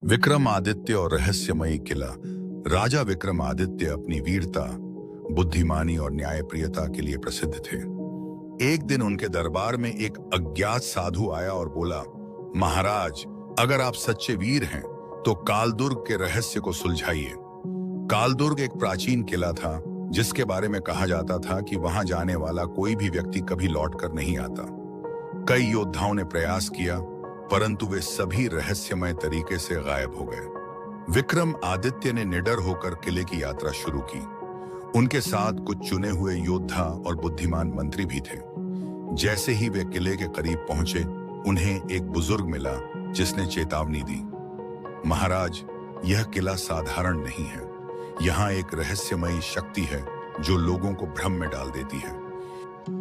विक्रमादित्य और रहस्यमयी किला। राजा विक्रमादित्य अपनी वीरता, बुद्धिमानी और न्यायप्रियता के लिए प्रसिद्ध थे। एक दिन उनके दरबार में एक अज्ञात साधु आया और बोला, महाराज, अगर आप सच्चे वीर हैं तो कालदुर्ग के रहस्य को सुलझाइए। कालदुर्ग एक प्राचीन किला था जिसके बारे में कहा जाता था कि वहां जाने वाला कोई भी व्यक्ति कभी लौटकर नहीं आता। कई योद्धाओं ने प्रयास किया, परंतु वे सभी रहस्यमय तरीके से गायब हो गए। विक्रम आदित्य ने निडर होकर किले की यात्रा शुरू की। उनके साथ कुछ चुने हुए योद्धा और बुद्धिमान मंत्री भी थे। जैसे ही वे किले के करीब पहुंचे, उन्हें एक बुजुर्ग मिला जिसने चेतावनी दी, महाराज, यह किला साधारण नहीं है। यहाँ एक रहस्यमयी शक्ति है जो लोगों को भ्रम में डाल देती है।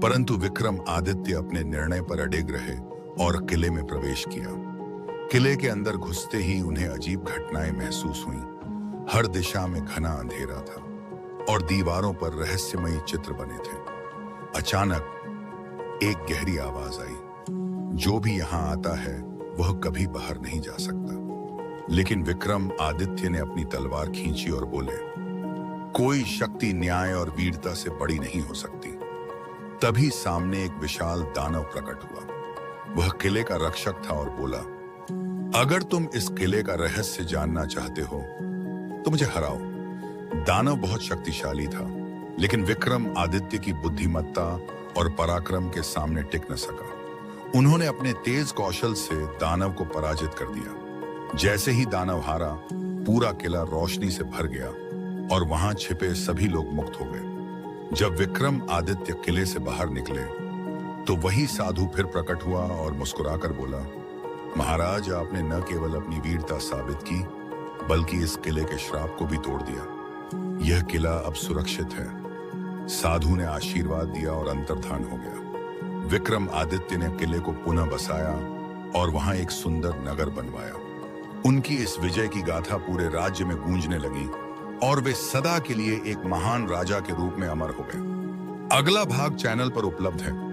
परंतु विक्रम आदित्य अपने निर्णय पर अडिग रहे और किले में प्रवेश किया। किले के अंदर घुसते ही उन्हें अजीब घटनाएं महसूस हुईं। हर दिशा में घना अंधेरा था और दीवारों पर रहस्यमयी चित्र बने थे। अचानक एक गहरी आवाज आई, जो भी यहाँ आता है वह कभी बाहर नहीं जा सकता। लेकिन विक्रम आदित्य ने अपनी तलवार खींची और बोले, कोई शक्ति न्याय और वीरता से बड़ी नहीं हो सकती। तभी सामने एक विशाल दानव प्रकट हुआ। वह किले का रक्षक था और बोला, अगर तुम इस किले का रहस्य जानना चाहते हो तो मुझे हराओ। दानव बहुत शक्तिशाली था, लेकिन विक्रम आदित्य की बुद्धिमत्ता और पराक्रम के सामने टिक न सका। उन्होंने अपने तेज कौशल से दानव को पराजित कर दिया। जैसे ही दानव हारा, पूरा किला रोशनी से भर गया और वहां छिपे सभी लोग मुक्त हो गए। जब विक्रम आदित्य किले से बाहर निकले तो वही साधु फिर प्रकट हुआ और मुस्कुराकर बोला, महाराज, आपने न केवल अपनी वीरता साबित की, बल्कि इस किले के श्राप को भी तोड़ दिया। यह किला अब सुरक्षित है। साधु ने आशीर्वाद दिया और अंतर्धान हो गया। विक्रम आदित्य ने किले को पुनः बसाया और वहां एक सुंदर नगर बनवाया। उनकी इस विजय की गाथा पूरे राज्य में गूंजने लगी और वे सदा के लिए एक महान राजा के रूप में अमर हो गए। अगला भाग चैनल पर उपलब्ध है।